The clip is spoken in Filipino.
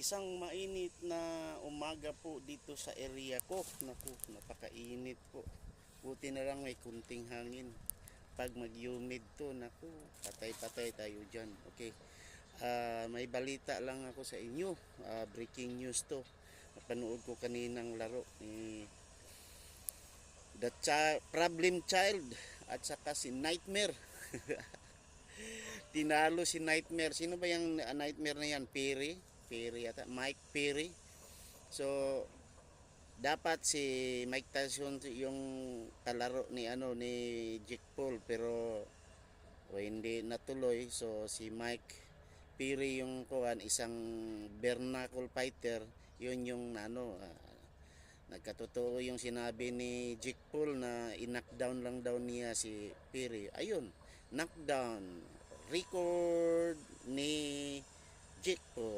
Isang mainit na umaga po dito sa area ko. Naku, napakainit po. Buti na lang may kunting hangin. Pag mag-humid to, naku, patay-patay tayo dyan. Okay. May balita lang ako sa inyo. Breaking news to. Napanood ko kaninang laro ni Problem Child at saka si Nightmare. Tinalo si Nightmare. Sino ba yung Nightmare na yan? Perry yata, Mike Perry. So dapat si Mike Tyson yung kalaro ni Jake Paul, pero hindi natuloy. So si Mike Perry yung isang bare-knuckle fighter. Yun yung nagkatotoo yung sinabi ni Jake Paul na i-knockdown lang daw niya si Perry. Ayun, knockdown record ni Jake Paul.